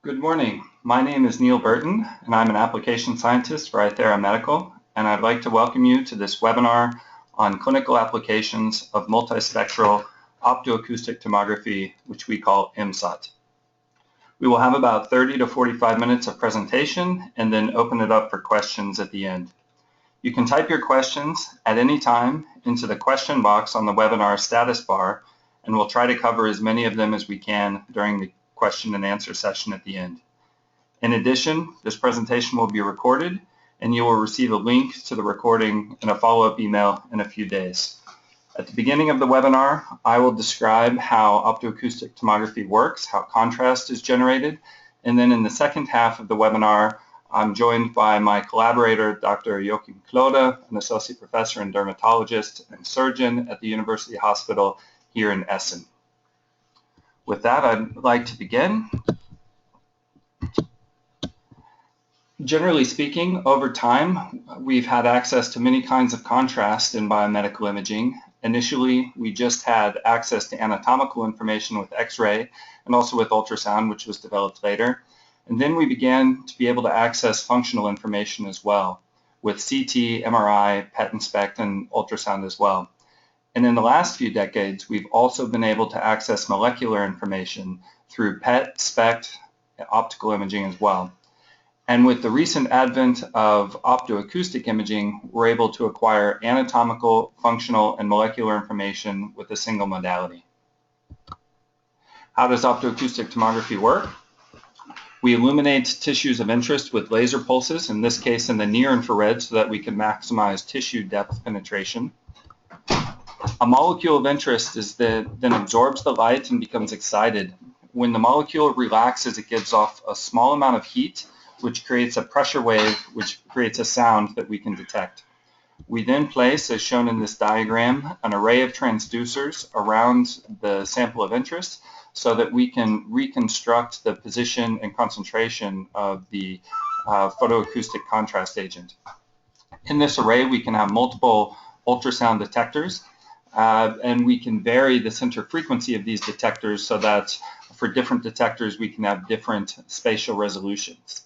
Good morning. My name is Neal Burton, and I'm an application scientist for iThera Medical, and I'd like to welcome you to this webinar on clinical applications of multispectral optoacoustic tomography, which we call MSOT. We will have about 30 to 45 minutes of presentation and then open it up for questions at the end. You can type your questions at any time into the question box on the webinar status bar, and we'll try to cover as many of them as we can during the question and answer session at the end. In addition, this presentation will be recorded, and you will receive a link to the recording in a follow-up email in a few days. At the beginning of the webinar, I will describe how optoacoustic tomography works, how contrast is generated, and then in the second half of the webinar, I'm joined by my collaborator, Dr. Joachim Klode, an associate professor and dermatologist and surgeon at the University Hospital here in Essen. With that, I'd like to begin. Generally speaking, over time, we've had access to many kinds of contrast in biomedical imaging. Initially, we just had access to anatomical information with X-ray and also with ultrasound, which was developed later. And then we began to be able to access functional information as well with CT, MRI, PET inspect, and ultrasound as well. And in the last few decades, we've also been able to access molecular information through PET, SPECT, optical imaging as well. And with the recent advent of optoacoustic imaging, we're able to acquire anatomical, functional, and molecular information with a single modality. How does optoacoustic tomography work? We illuminate tissues of interest with laser pulses, in this case in the near infrared, so that we can maximize tissue depth penetration. A molecule of interest then absorbs the light and becomes excited. When the molecule relaxes, it gives off a small amount of heat, which creates a pressure wave, which creates a sound that we can detect. We then place, as shown in this diagram, an array of transducers around the sample of interest so that we can reconstruct the position and concentration of the photoacoustic contrast agent. In this array, we can have multiple ultrasound detectors, and we can vary the center frequency of these detectors so that for different detectors we can have different spatial resolutions.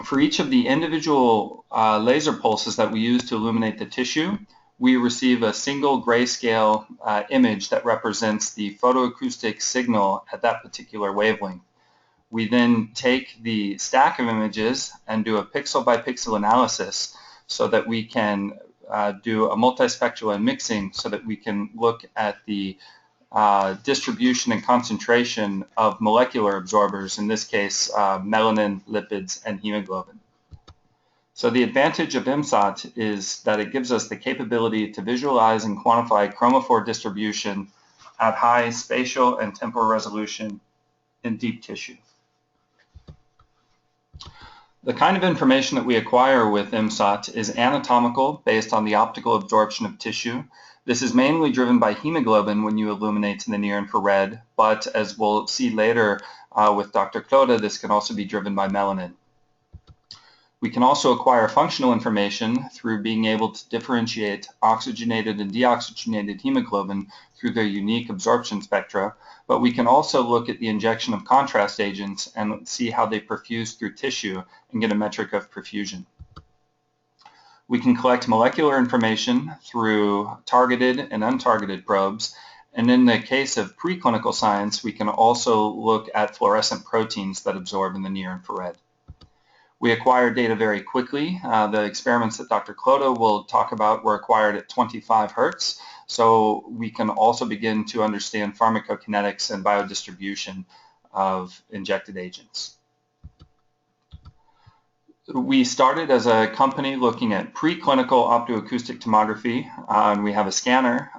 For each of the individual laser pulses that we use to illuminate the tissue, we receive a single grayscale image that represents the photoacoustic signal at that particular wavelength. We then take the stack of images and do a pixel by pixel analysis so that we can do a multispectral and mixing so that we can look at the distribution and concentration of molecular absorbers, in this case melanin, lipids, and hemoglobin. So the advantage of MSOT is that it gives us the capability to visualize and quantify chromophore distribution at high spatial and temporal resolution in deep tissue. The kind of information that we acquire with MSOT is anatomical, based on the optical absorption of tissue. This is mainly driven by hemoglobin when you illuminate in the near infrared, but as we'll see later with Dr. Klode, this can also be driven by melanin. We can also acquire functional information through being able to differentiate oxygenated and deoxygenated hemoglobin through their unique absorption spectra, but we can also look at the injection of contrast agents and see how they perfuse through tissue and get a metric of perfusion. We can collect molecular information through targeted and untargeted probes, and in the case of preclinical science, we can also look at fluorescent proteins that absorb in the near infrared. We acquire data very quickly. The experiments that Dr. Klode will talk about were acquired at 25 Hertz, so we can also begin to understand pharmacokinetics and biodistribution of injected agents. We started as a company looking at preclinical optoacoustic tomography, and we have a scanner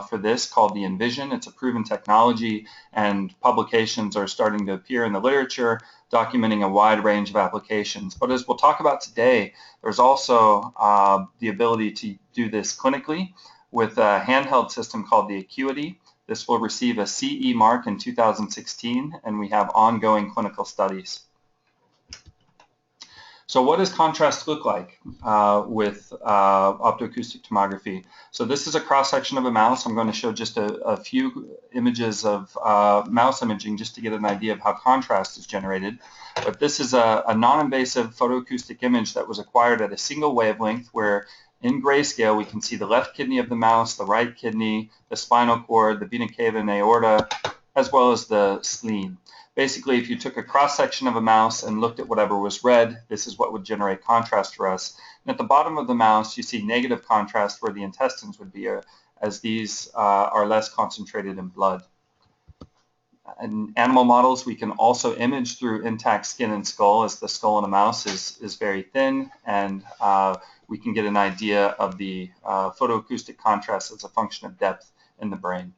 for this called the Envision. It's a proven technology, and publications are starting to appear in the literature documenting a wide range of applications. But as we'll talk about today, there's also the ability to do this clinically with a handheld system called the Acuity. This will receive a CE mark in 2016, and we have ongoing clinical studies. So what does contrast look like with optoacoustic tomography? So this is a cross-section of a mouse. I'm going to show just a few images of mouse imaging just to get an idea of how contrast is generated. But this is a non-invasive photoacoustic image that was acquired at a single wavelength where in grayscale we can see the left kidney of the mouse, the right kidney, the spinal cord, the vena cava and aorta, as well as the spleen. Basically, if you took a cross-section of a mouse and looked at whatever was red, this is what would generate contrast for us. And at the bottom of the mouse, you see negative contrast where the intestines would be, as these are less concentrated in blood. In animal models, we can also image through intact skin and skull, as the skull in a mouse is very thin, and we can get an idea of the photoacoustic contrast as a function of depth in the brain.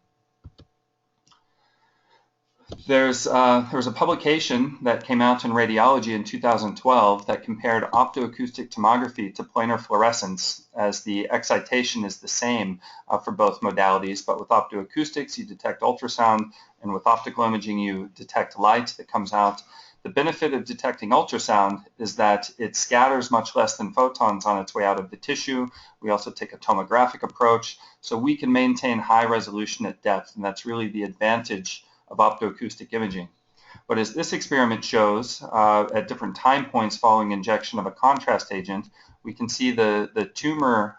There was a publication that came out in Radiology in 2012 that compared optoacoustic tomography to planar fluorescence, as the excitation is the same for both modalities, but with optoacoustics you detect ultrasound, and with optical imaging you detect light that comes out. The benefit of detecting ultrasound is that it scatters much less than photons on its way out of the tissue. We also take a tomographic approach, so we can maintain high resolution at depth, and that's really the advantage of optoacoustic imaging. But as this experiment shows, at different time points following injection of a contrast agent, we can see the tumor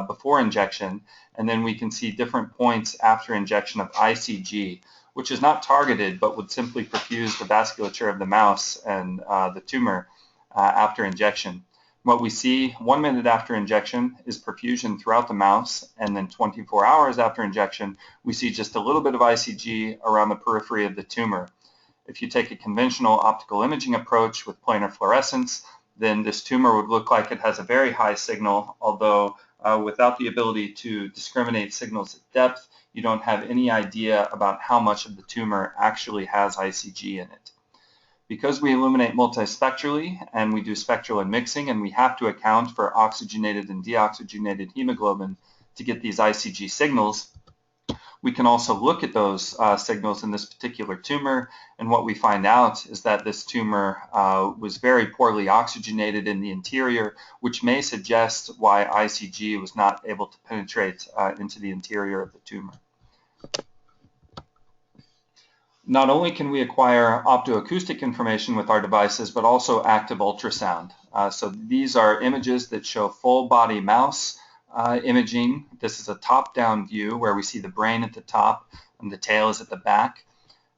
before injection, and then we can see different points after injection of ICG, which is not targeted but would simply perfuse the vasculature of the mouse and the tumor after injection. What we see 1 minute after injection is perfusion throughout the mouse, and then 24 hours after injection, we see just a little bit of ICG around the periphery of the tumor. If you take a conventional optical imaging approach with planar fluorescence, then this tumor would look like it has a very high signal, although without the ability to discriminate signals at depth, you don't have any idea about how much of the tumor actually has ICG in it. Because we illuminate multispectrally and we do spectral unmixing, and we have to account for oxygenated and deoxygenated hemoglobin to get these ICG signals, we can also look at those signals in this particular tumor, and what we find out is that this tumor was very poorly oxygenated in the interior, which may suggest why ICG was not able to penetrate into the interior of the tumor. Not only can we acquire optoacoustic information with our devices, but also active ultrasound. So these are images that show full body mouse imaging. This is a top-down view where we see the brain at the top and the tail is at the back.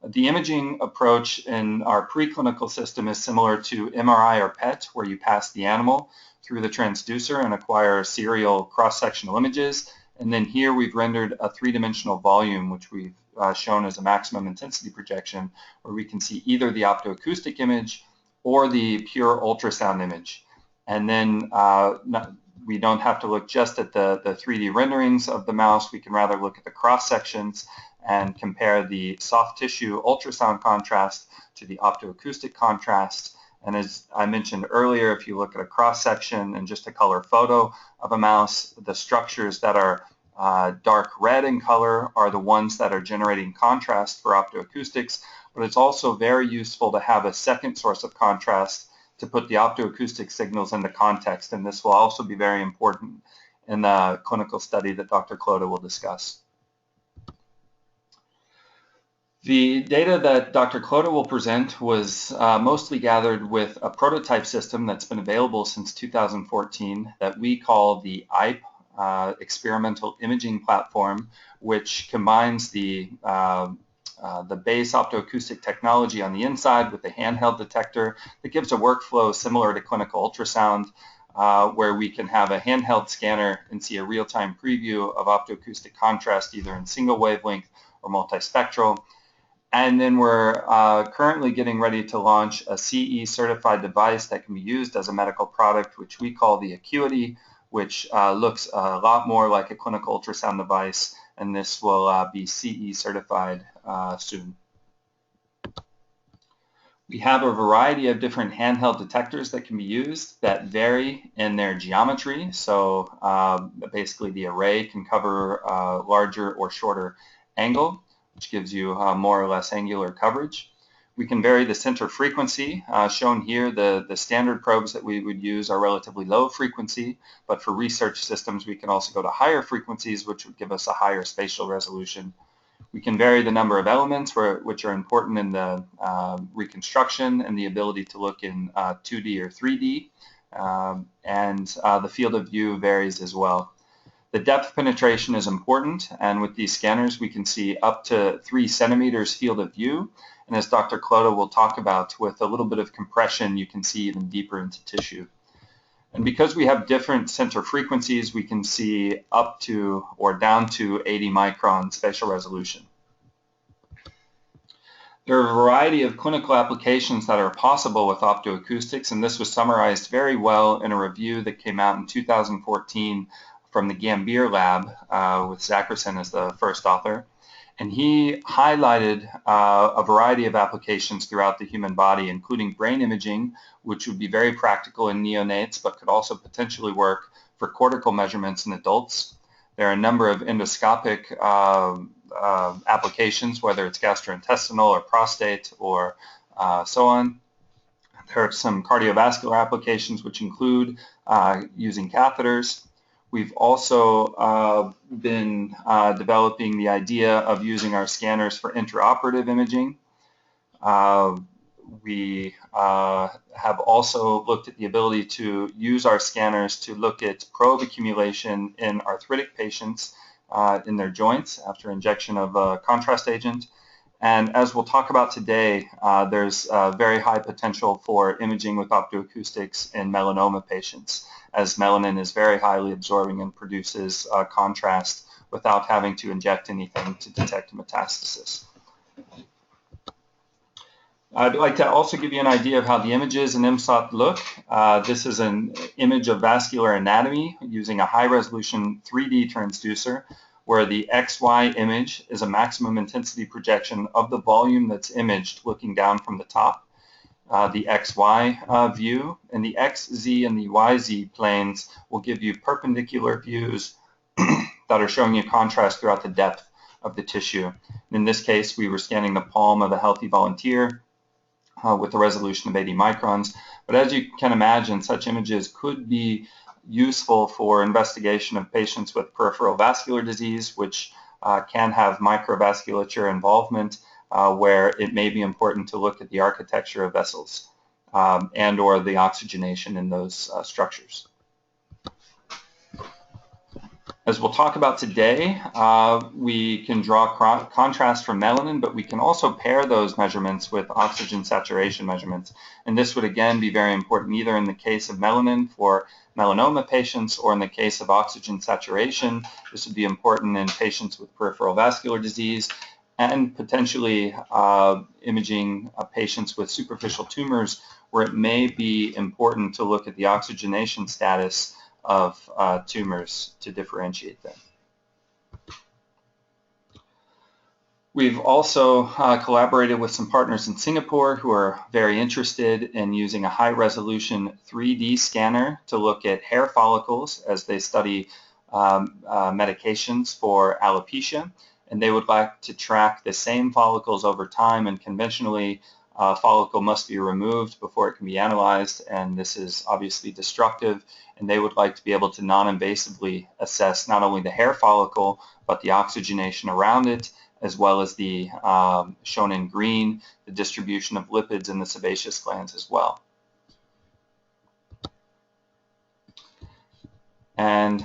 The imaging approach in our preclinical system is similar to MRI or PET, where you pass the animal through the transducer and acquire serial cross-sectional images. And then here we've rendered a three-dimensional volume, which we've shown as a maximum intensity projection, where we can see either the optoacoustic image or the pure ultrasound image. And then we don't have to look just at the 3D renderings of the mouse. We can rather look at the cross sections and compare the soft tissue ultrasound contrast to the optoacoustic contrast. And as I mentioned earlier, if you look at a cross section and just a color photo of a mouse, the structures that are dark red in color are the ones that are generating contrast for optoacoustics, but it's also very useful to have a second source of contrast to put the optoacoustic signals into context, and this will also be very important in the clinical study that Dr. Klode will discuss. The data that Dr. Klode will present was mostly gathered with a prototype system that's been available since 2014 that we call the IPE, experimental imaging platform, which combines the base optoacoustic technology on the inside with the handheld detector that gives a workflow similar to clinical ultrasound, where we can have a handheld scanner and see a real-time preview of optoacoustic contrast either in single wavelength or multispectral. And then we're currently getting ready to launch a CE certified device that can be used as a medical product, which we call the Acuity, which looks a lot more like a clinical ultrasound device, and this will be CE certified soon. We have a variety of different handheld detectors that can be used that vary in their geometry. So basically the array can cover a larger or shorter angle, which gives you more or less angular coverage. We can vary the center frequency. Shown here, the standard probes that we would use are relatively low frequency, but for research systems, we can also go to higher frequencies, which would give us a higher spatial resolution. We can vary the number of elements which are important in the reconstruction and the ability to look in 2D or 3D, and the field of view varies as well. The depth penetration is important, and with these scanners we can see up to 3 centimeters field of view, and as Dr. Klode will talk about, with a little bit of compression you can see even deeper into tissue. And because we have different center frequencies, we can see up to or down to 80 micron spatial resolution. There are a variety of clinical applications that are possible with optoacoustics, and this was summarized very well in a review that came out in 2014 from the Gambier lab with Zackerson as the first author. And he highlighted a variety of applications throughout the human body, including brain imaging, which would be very practical in neonates, but could also potentially work for cortical measurements in adults. There are a number of endoscopic applications, whether it's gastrointestinal or prostate or so on. There are some cardiovascular applications, which include using catheters. We've also been developing the idea of using our scanners for intraoperative imaging. We have also looked at the ability to use our scanners to look at probe accumulation in arthritic patients in their joints after injection of a contrast agent. And as we'll talk about today, there's very high potential for imaging with optoacoustics in melanoma patients, as melanin is very highly absorbing and produces contrast without having to inject anything to detect metastasis. I'd like to also give you an idea of how the images in MSOT look. This is an image of vascular anatomy using a high-resolution 3D transducer, where the XY image is a maximum intensity projection of the volume that's imaged looking down from the top. The XY view, and the XZ and the YZ planes will give you perpendicular views that are showing you contrast throughout the depth of the tissue. In this case, we were scanning the palm of a healthy volunteer with a resolution of 80 microns. But as you can imagine, such images could be useful for investigation of patients with peripheral vascular disease, which can have microvasculature involvement, where it may be important to look at the architecture of vessels and or the oxygenation in those structures. As we'll talk about today, we can draw contrast from melanin, but we can also pair those measurements with oxygen saturation measurements. And this would again be very important either in the case of melanin for melanoma patients or in the case of oxygen saturation. This would be important in patients with peripheral vascular disease and potentially imaging patients with superficial tumors where it may be important to look at the oxygenation status of tumors to differentiate them. We've also collaborated with some partners in Singapore who are very interested in using a high-resolution 3D scanner to look at hair follicles as they study medications for alopecia, and they would like to track the same follicles over time, and conventionally a follicle must be removed before it can be analyzed, and this is obviously destructive, and they would like to be able to non-invasively assess not only the hair follicle but the oxygenation around it, as well as the, shown in green, the distribution of lipids in the sebaceous glands as well. And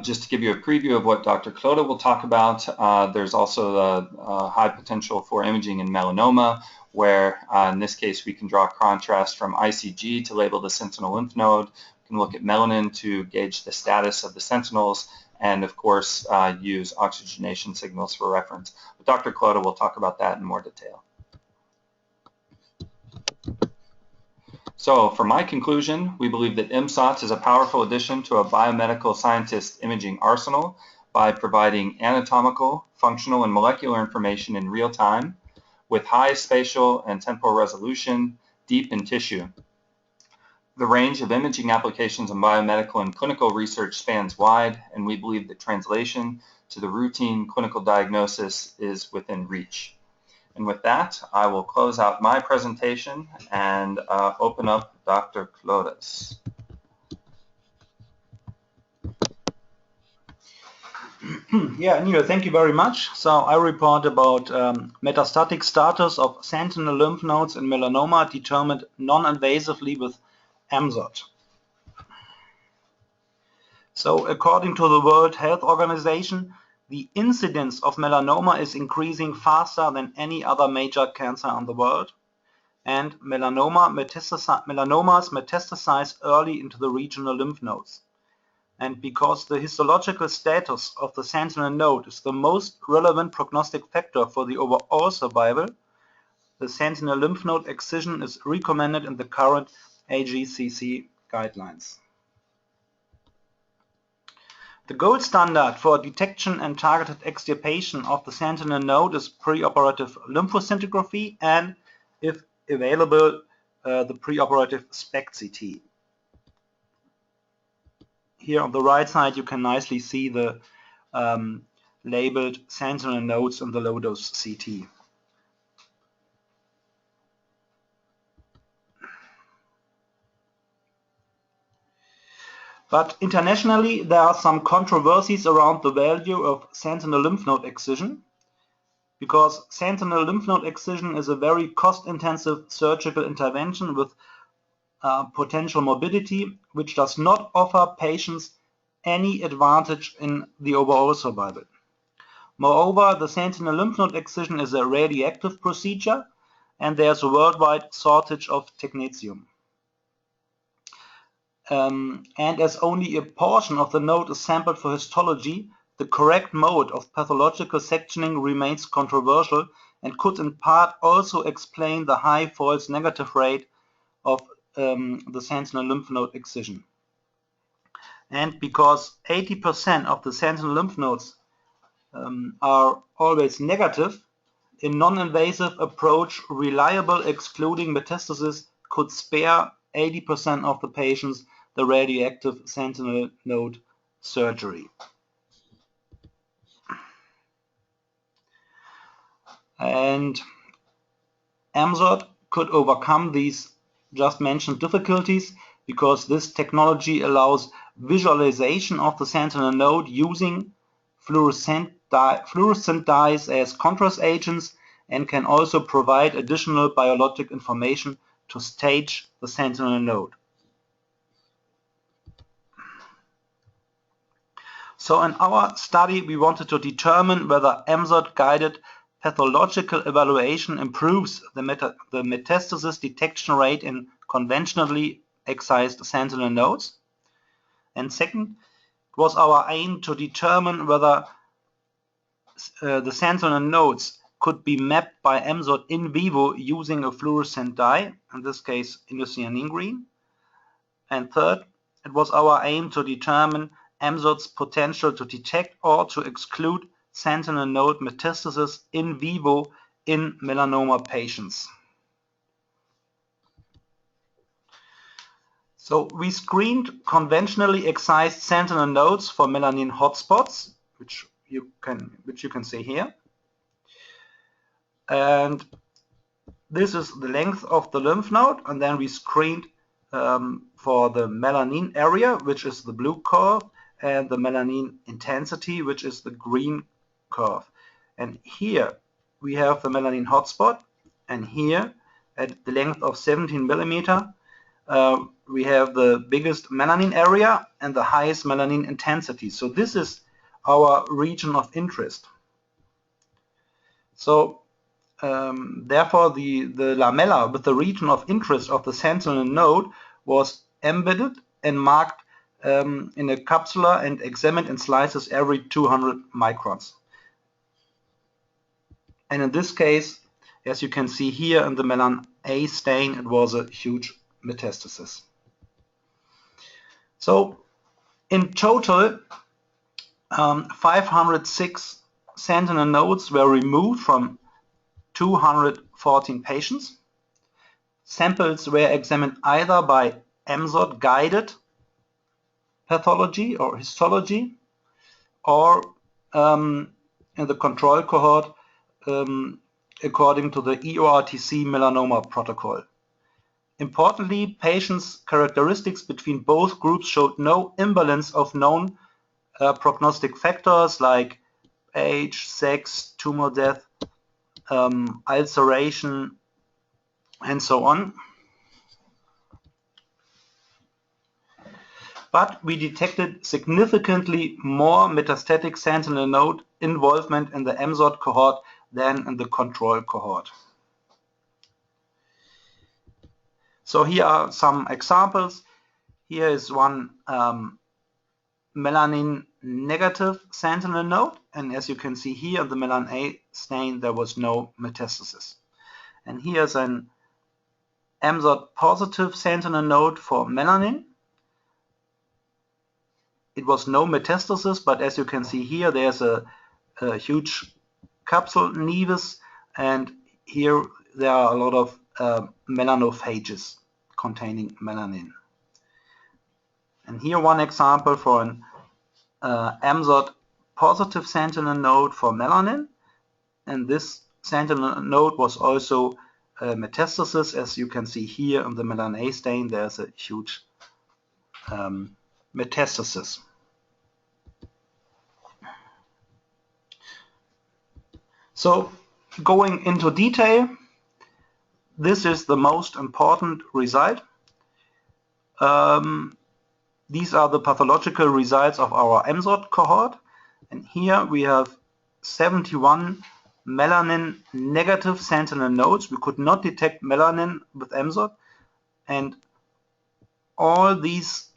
just to give you a preview of what Dr. Klode will talk about, there's also a high potential for imaging in melanoma, where in this case we can draw contrast from ICG to label the sentinel lymph node. We can look at melanin to gauge the status of the sentinels, and of course use oxygenation signals for reference. But Dr. Klode will talk about that in more detail. So for my conclusion, we believe that MSOT is a powerful addition to a biomedical scientist imaging arsenal by providing anatomical, functional, and molecular information in real time with high spatial and temporal resolution deep in tissue. The range of imaging applications in biomedical and clinical research spans wide, and we believe that translation to the routine clinical diagnosis is within reach. And with that, I will close out my presentation and open up Dr. Klode's. Yeah, Neal, thank you very much. So I report about metastatic status of sentinel lymph nodes in melanoma determined non-invasively with MSOT. So according to the World Health Organization, the incidence of melanoma is increasing faster than any other major cancer in the world, and melanomas metastasize early into the regional lymph nodes. And because the histological status of the sentinel node is the most relevant prognostic factor for the overall survival, the sentinel lymph node excision is recommended in the current AJCC guidelines. The gold standard for detection and targeted extirpation of the sentinel node is preoperative lymphoscintigraphy and, if available, the preoperative SPECT-CT. Here on the right side you can nicely see the labeled sentinel nodes in the low-dose CT. But internationally there are some controversies around the value of sentinel lymph node excision, because sentinel lymph node excision is a very cost-intensive surgical intervention with potential morbidity, which does not offer patients any advantage in the overall survival. Moreover, the sentinel lymph node excision is a radioactive procedure, and there's a worldwide shortage of technetium. And as only a portion of the node is sampled for histology, the correct mode of pathological sectioning remains controversial and could in part also explain the high false negative rate of the sentinel lymph node excision. And because 80% of the sentinel lymph nodes are always negative, a non-invasive approach, reliable excluding metastasis, could spare 80% of the patients the radioactive sentinel node surgery. And MSOT could overcome these just mentioned difficulties because this technology allows visualization of the sentinel node using fluorescent dyes as contrast agents, and can also provide additional biologic information to stage the sentinel node. So in our study we wanted to determine whether MSOT-guided pathological evaluation improves the metastasis detection rate in conventionally excised sentinel nodes. And second, it was our aim to determine whether the sentinel nodes could be mapped by MSOT in vivo using a fluorescent dye, in this case indocyanine green. And third, it was our aim to determine MSOT's potential to detect or to exclude sentinel node metastasis in vivo in melanoma patients. So we screened conventionally excised sentinel nodes for melanin hotspots, which you can see here. And this is the length of the lymph node, and then we screened for the melanin area, which is the blue curve, and the melanin intensity, which is the green curve. And here we have the melanin hotspot, and here at the length of 17 millimeter we have the biggest melanin area and the highest melanin intensity. So this is our region of interest. So therefore the lamella with the region of interest of the sentinel node was embedded and marked in a capsula and examined in slices every 200 microns. And in this case, as you can see here in the melan A stain, it was a huge metastasis. So in total 506 sentinel nodes were removed from 214 patients. Samples were examined either by MSOT guided pathology or histology, or in the control cohort according to the EORTC melanoma protocol. Importantly, patients' characteristics between both groups showed no imbalance of known prognostic factors like age, sex, tumor depth, ulceration, and so on. But we detected significantly more metastatic sentinel node involvement in the MSOT cohort than in the control cohort. So here are some examples. Here is one melanin negative sentinel node, and as you can see here in the melan A stain there was no metastasis. And here's an MSOT positive sentinel node for melanin. It was no metastasis, but as you can see here, there's a huge capsule nevus, and here there are a lot of melanophages containing melanin. And here one example for an MSOT positive sentinel node for melanin, and this sentinel node was also metastasis. As you can see here in the melan A stain, there's a huge metastasis. So going into detail, this is the most important result. These are the pathological results of our MSOT cohort, and here we have 71 melanin negative sentinel nodes. We could not detect melanin with MSOT, and all these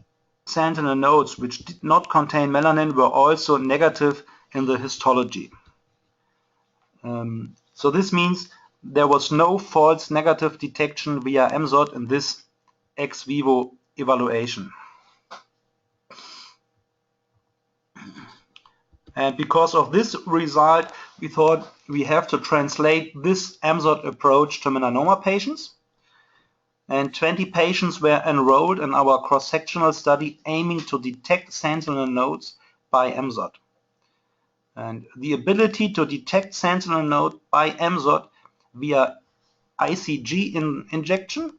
sentinel nodes which did not contain melanin were also negative in the histology. So this means there was no false negative detection via MSOT in this ex vivo evaluation. And because of this result, we thought we have to translate this MSOT approach to melanoma patients. And 20 patients were enrolled in our cross-sectional study aiming to detect sentinel nodes by MSOT. And the ability to detect sentinel node by MSOT via ICG injection.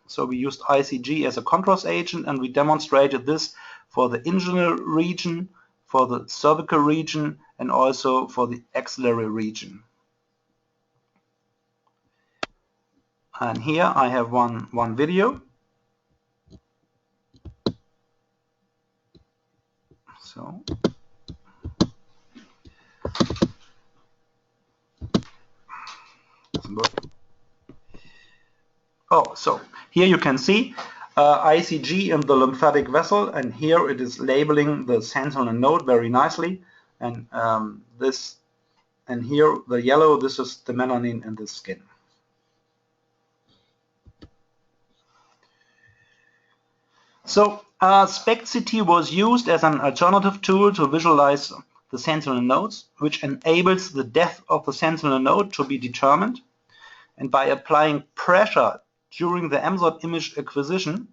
So we used ICG as a contrast agent, and we demonstrated this for the inguinal region, for the cervical region, and also for the axillary region. And here I have one video. So so here you can see ICG in the lymphatic vessel, and here it is labeling the sentinel node very nicely. And here the yellow, this is the melanin in the skin. So SPECT-CT was used as an alternative tool to visualize the sentinel nodes, which enables the depth of the sentinel node to be determined. And by applying pressure during the MSOT image acquisition,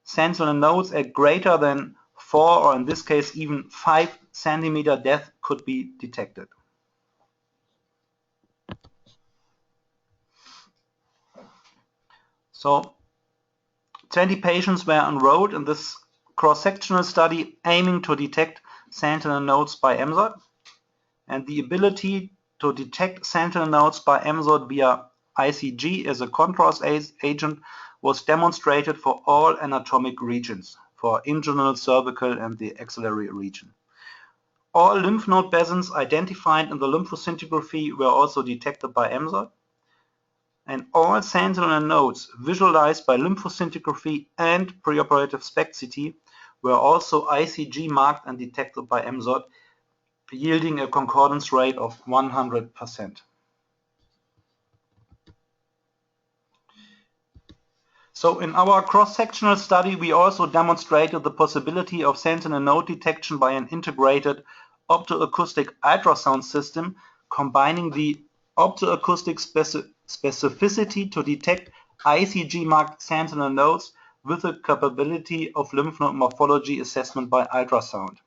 sentinel nodes at greater than 4, or in this case even 5 centimeter depth could be detected. So 20 patients were enrolled in this cross-sectional study aiming to detect sentinel nodes by MSOT, and the ability to detect sentinel nodes by MSOT via ICG as a contrast agent was demonstrated for all anatomic regions, for inguinal, cervical, and the axillary region. All lymph node basins identified in the lymphoscintigraphy were also detected by MSOT, and all sentinel nodes visualized by lymphoscintigraphy and preoperative SPECT-CT were also ICG marked and detected by MSOT, yielding a concordance rate of 100%. So in our cross-sectional study, we also demonstrated the possibility of sentinel node detection by an integrated optoacoustic ultrasound system, combining the optoacoustic specificity to detect ICG-marked sentinel nodes with the capability of lymph node morphology assessment by ultrasound.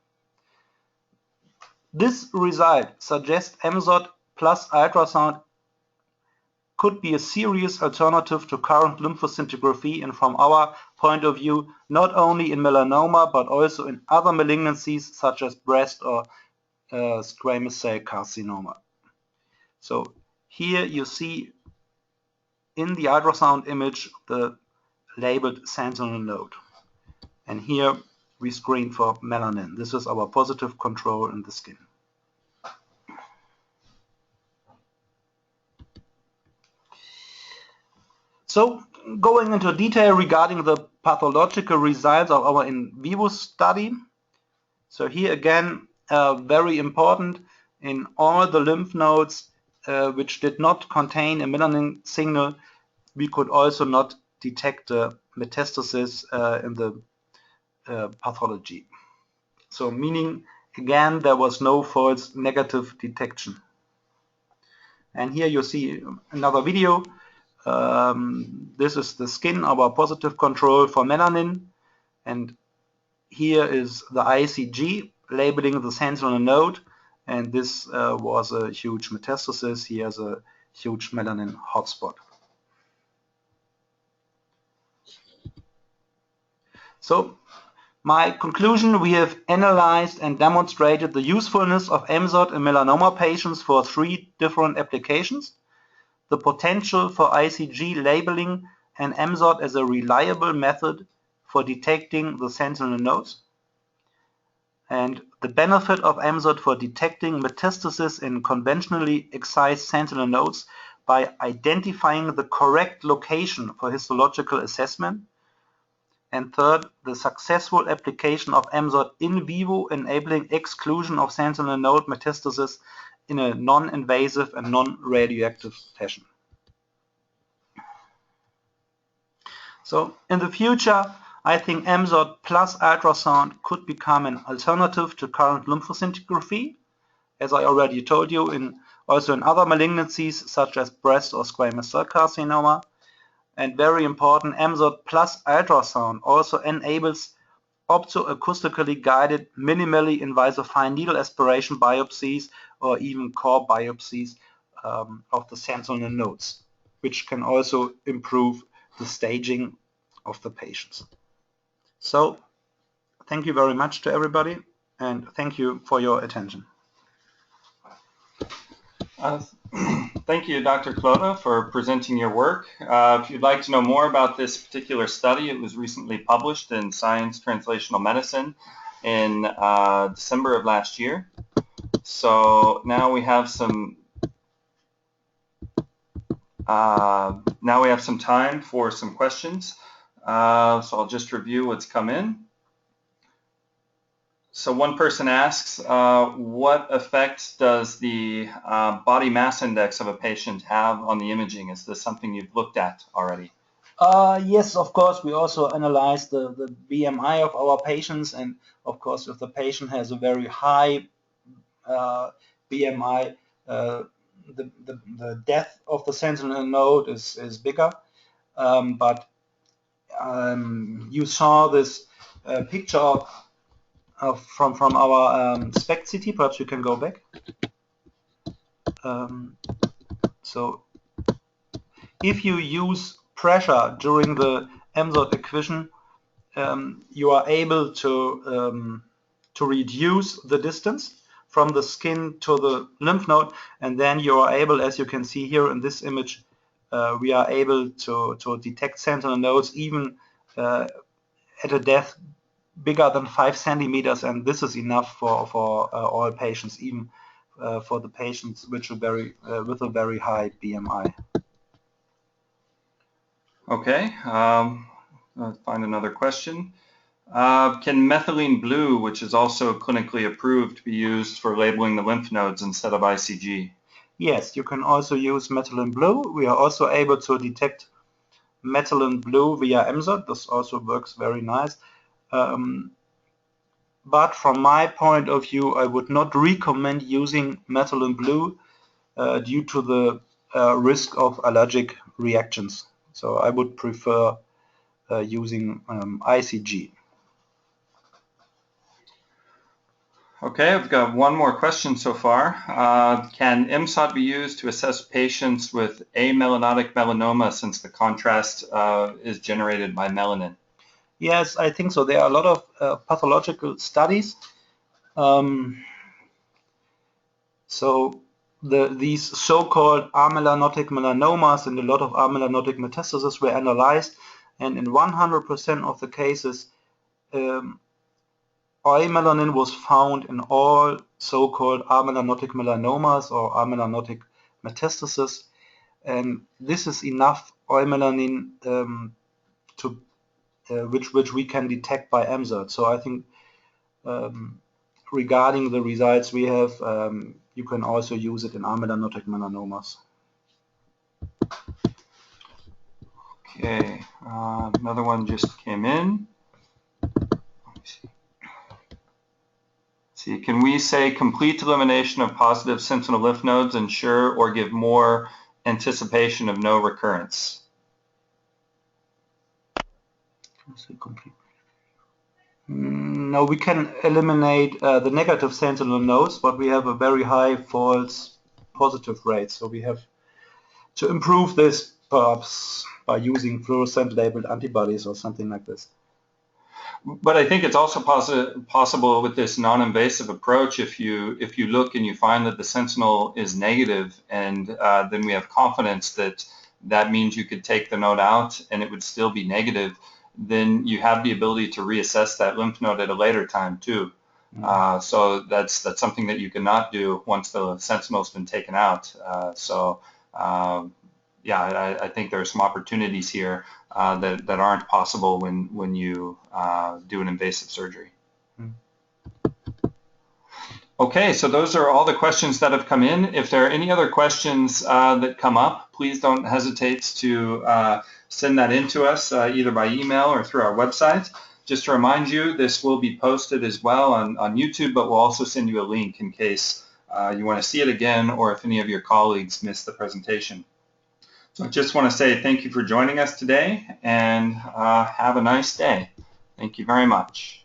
This result suggests MSOT plus ultrasound could be a serious alternative to current lymphoscintigraphy, and from our point of view, not only in melanoma but also in other malignancies such as breast or squamous cell carcinoma. So here you see in the ultrasound image the labeled sentinel node, and here we screen for melanin. This is our positive control in the skin. So going into detail regarding the pathological results of our in vivo study. So here again, very important, in all the lymph nodes which did not contain a melanin signal, we could also not detect the metastasis in the pathology. So meaning, again, there was no false negative detection. And here you see another video. This is the skin of our positive control for melanin, and here is the ICG labeling the sentinel node, and this was a huge metastasis. Here's a huge melanin hotspot. So my conclusion, we have analyzed and demonstrated the usefulness of MSOT in melanoma patients for 3 different applications. The potential for ICG labeling and MSOT as a reliable method for detecting the sentinel nodes, and the benefit of MSOT for detecting metastasis in conventionally excised sentinel nodes by identifying the correct location for histological assessment. And third, the successful application of MSOT in vivo, enabling exclusion of sentinel node metastasis in a non-invasive and non-radioactive fashion. So in the future, I think MSOT plus ultrasound could become an alternative to current lymphoscintigraphy, as I already told you, also in other malignancies such as breast or squamous cell carcinoma. And very important, MSOT plus ultrasound also enables optoacoustically guided, minimally invasive fine needle aspiration biopsies or even core biopsies of the sentinel nodes, which can also improve the staging of the patients. So thank you very much to everybody, and thank you for your attention. Thank you, Dr. Klode, for presenting your work. If you'd like to know more about this particular study, it was recently published in Science Translational Medicine in December of last year. So now we have some time for some questions. So I'll just review what's come in. So one person asks, what effect does the body mass index of a patient have on the imaging? Is this something you've looked at already? Yes, of course. We also analyze the BMI of our patients, and of course, if the patient has a very high BMI, the depth of the sentinel node is bigger. But you saw this picture from our SPECT CT. Perhaps you can go back. So if you use pressure during the MSOT acquisition, you are able to reduce the distance from the skin to the lymph node, and then you are able, as you can see here in this image, we are able to detect sentinel nodes even at a depth bigger than 5 centimeters, and this is enough for all patients, even for the patients which are with a very high BMI. Okay, let's find another question. Can methylene blue, which is also clinically approved, be used for labeling the lymph nodes instead of ICG? Yes, you can also use methylene blue. We are also able to detect methylene blue via MSOT. This also works very nice. But from my point of view, I would not recommend using methylene blue due to the risk of allergic reactions. So I would prefer using ICG. Okay, I've got one more question so far. Can MSOT be used to assess patients with amelanotic melanoma since the contrast is generated by melanin? Yes, I think so. There are a lot of pathological studies. So these so-called amelanotic melanomas and a lot of amelanotic metastases were analyzed, and in 100% of the cases, melanin was found in all so-called amelanotic melanomas or amelanotic metastases, and this is enough melanin to which we can detect by MSOT. So I think regarding the results we have, you can also use it in amelanotic melanomas. Okay, another one just came in. Let's see, can we say complete elimination of positive sentinel lymph nodes ensure or give more anticipation of no recurrence? No, we can eliminate the negative sentinel nodes, but we have a very high false positive rate. So we have to improve this perhaps by using fluorescent labeled antibodies or something like this. But I think it's also possible with this non-invasive approach, if you look and you find that the sentinel is negative, and then we have confidence that that means you could take the node out and it would still be negative, then you have the ability to reassess that lymph node at a later time too. So that's something that you cannot do once the sentinel's been taken out. Yeah, I think there are some opportunities here that aren't possible when you do an invasive surgery. Okay, so those are all the questions that have come in. If there are any other questions that come up, please don't hesitate to send that in to us either by email or through our website. Just to remind you, this will be posted as well on YouTube, but we'll also send you a link in case you want to see it again or if any of your colleagues missed the presentation. So I just want to say thank you for joining us today and have a nice day. Thank you very much.